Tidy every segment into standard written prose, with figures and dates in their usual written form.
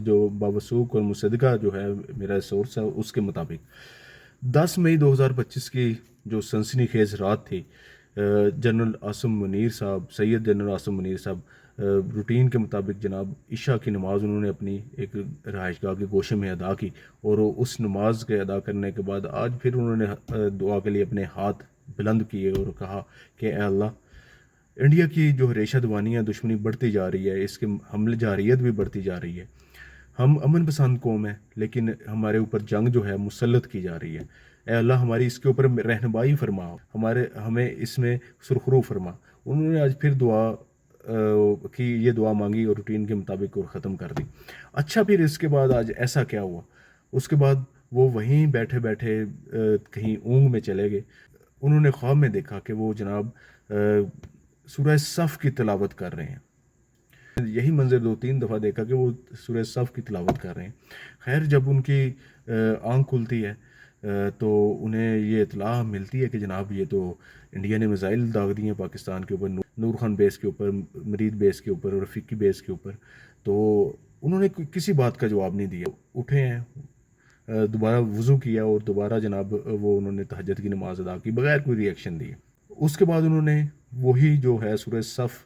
جو باوثوق اور مصدقہ جو ہے میرا سورس ہے اس کے مطابق 10 مئی 2025 کی جو سنسنی خیز رات تھی، جنرل عاصم منیر صاحب، سید جنرل عاصم منیر صاحب روٹین کے مطابق جناب عشاء کی نماز انہوں نے اپنی ایک رہائش گاہ کے گوشے میں ادا کی، اور اس نماز کے ادا کرنے کے بعد آج پھر انہوں نے دعا کے لیے اپنے ہاتھ بلند کیے اور کہا کہ اے اللہ، انڈیا کی جو ریشہ دوانیاں دشمنی بڑھتی جا رہی ہے، اس کے حمل جاریت بھی بڑھتی جا رہی ہے، ہم امن پسند قوم ہے لیکن ہمارے اوپر جنگ جو ہے مسلط کی جا رہی ہے، اے اللہ ہماری اس کے اوپر رہنمائی فرما، ہمیں اس میں سرخرو فرما۔ انہوں نے آج پھر دعا کی، یہ دعا مانگی اور روٹین کے مطابق اور ختم کر دی۔ اچھا، پھر اس کے بعد آج ایسا کیا ہوا؟ اس کے بعد وہ وہیں بیٹھے بیٹھے کہیں اونگ میں چلے گئے۔ انہوں نے خواب میں دیکھا کہ وہ جناب سورہ صف کی تلاوت کر رہے ہیں۔ یہی منظر 2-3 دفعہ دیکھا کہ وہ سورہ صف کی تلاوت کر رہے ہیں۔ خیر، جب ان کی آنکھ کھلتی ہے تو انہیں یہ اطلاع ملتی ہے کہ جناب یہ تو انڈیا نے میزائل داغ دی ہیں پاکستان کے اوپر، نور خان بیس کے اوپر، مرید بیس کے اوپر اور رفیقی بیس کے اوپر۔ تو انہوں نے کسی بات کا جواب نہیں دیا، اٹھے ہیں، دوبارہ وضو کیا اور دوبارہ جناب وہ انہوں نے تہجد کی نماز ادا کی بغیر کوئی ری ایکشن دیے۔ اس کے بعد انہوں نے وہی جو ہے سورہ صف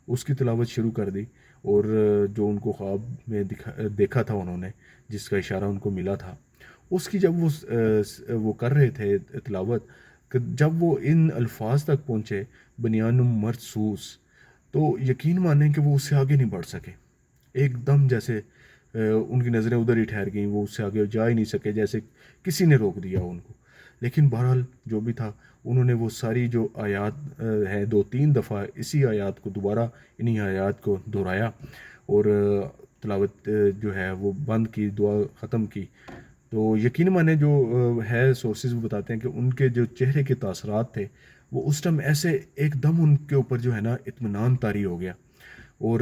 اس کی تلاوت شروع کر دی، اور جو ان کو خواب میں دیکھا تھا انہوں نے، جس کا اشارہ ان کو ملا تھا، اس کی جب وہ کر رہے تھے تلاوت، جب وہ ان الفاظ تک پہنچے بنیانم مرصوص، تو یقین مانیں کہ وہ اس سے آگے نہیں بڑھ سکے۔ ایک دم جیسے ان کی نظریں ادھر ہی ٹھہر گئیں، وہ اس سے آگے جا ہی نہیں سکے، جیسے کسی نے روک دیا ان کو۔ لیکن بہرحال جو بھی تھا، انہوں نے وہ ساری جو آیات ہیں 2-3 دفعہ اسی آیات کو دوبارہ انہی آیات کو دہرایا، اور تلاوت جو ہے وہ بند کی، دعا ختم کی۔ تو یقین مانے جو ہے سورسز وہ بتاتے ہیں کہ ان کے جو چہرے کے تاثرات تھے وہ اس ٹائم ایسے ایک دم ان کے اوپر جو ہے نا اطمینان طاری ہو گیا، اور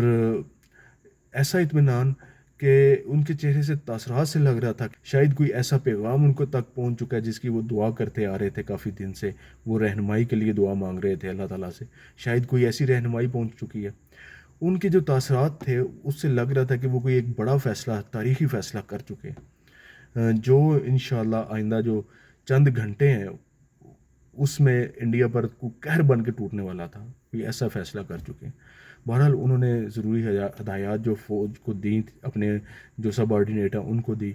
ایسا اطمینان کہ ان کے چہرے سے تاثرات سے لگ رہا تھا کہ شاید کوئی ایسا پیغام ان کو تک پہنچ چکا ہے جس کی وہ دعا کرتے آ رہے تھے کافی دن سے، وہ رہنمائی کے لیے دعا مانگ رہے تھے اللہ تعالیٰ سے، شاید کوئی ایسی رہنمائی پہنچ چکی ہے۔ ان کے جو تاثرات تھے اس سے لگ رہا تھا کہ وہ کوئی ایک بڑا فیصلہ، تاریخی فیصلہ کر چکے ہیں، جو انشاءاللہ آئندہ جو چند گھنٹے ہیں اس میں انڈیا پر قہر بن کے ٹوٹنے والا تھا، کوئی ایسا فیصلہ کر چکے ہیں۔ بہرحال انہوں نے ضروری ہدایات جو فوج کو دیں، اپنے جو سب آرڈینیٹ ہیں ان کو دی،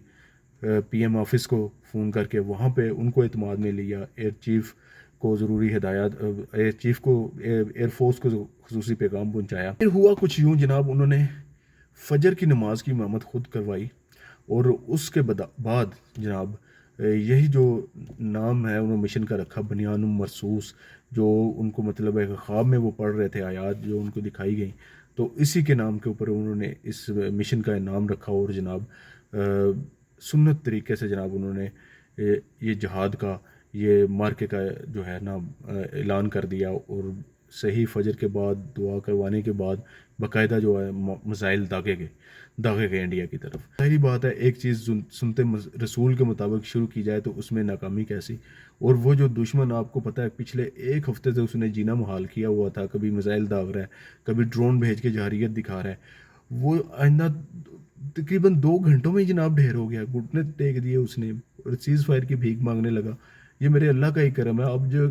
پی ایم آفس کو فون کر کے وہاں پہ ان کو اعتماد میں لیا، ایئر چیف کو ضروری ہدایات، ایئر چیف کو، ایئر فورس کو خصوصی پیغام پہنچایا۔ پھر ہوا کچھ یوں جناب، انہوں نے فجر کی نماز کی امامت خود کروائی، اور اس کے بعد جناب یہی جو نام ہے انہوں نے مشن کا رکھا بنیانم مرصوص، جو ان کو مطلب ہے کہ خواب میں وہ پڑھ رہے تھے آیات جو ان کو دکھائی گئیں، تو اسی کے نام کے اوپر انہوں نے اس مشن کا نام رکھا، اور جناب سنت طریقے سے جناب انہوں نے یہ جہاد کا، یہ مارکے کا جو ہے نا اعلان کر دیا، اور صحیح فجر کے بعد دعا کروانے کے بعد باقاعدہ جو ہے میزائل داغے گئے انڈیا کی طرف۔ ظاہری بات ہے ایک چیز سنتے رسول کے مطابق شروع کی جائے تو اس میں ناکامی کیسی، اور وہ جو دشمن آپ کو پتہ ہے پچھلے ایک ہفتے سے اس نے جینا محال کیا ہوا تھا، کبھی میزائل داغ رہا ہے، کبھی ڈرون بھیج کے جارحیت دکھا رہا ہے، وہ آئندہ تقریباً 2 گھنٹوں میں ہی جناب ڈھیر ہو گیا، گھٹنے ٹیک دیے اس نے اور سیز فائر کی بھیک مانگنے لگا۔ یہ میرے اللہ کا ہی کرم ہے۔ اب جو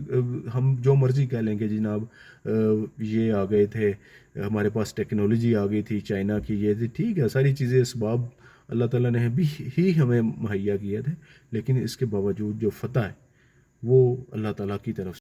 ہم جو مرضی کہہ لیں کہ جناب یہ آ گئے تھے، ہمارے پاس ٹیکنالوجی آ گئی تھی چائنا کی، یہ تھی، ٹھیک ہے، ساری چیزیں اسباب اللہ تعالیٰ نے بھی ہی ہمیں مہیا کیے تھے، لیکن اس کے باوجود جو فتح ہے وہ اللہ تعالیٰ کی طرف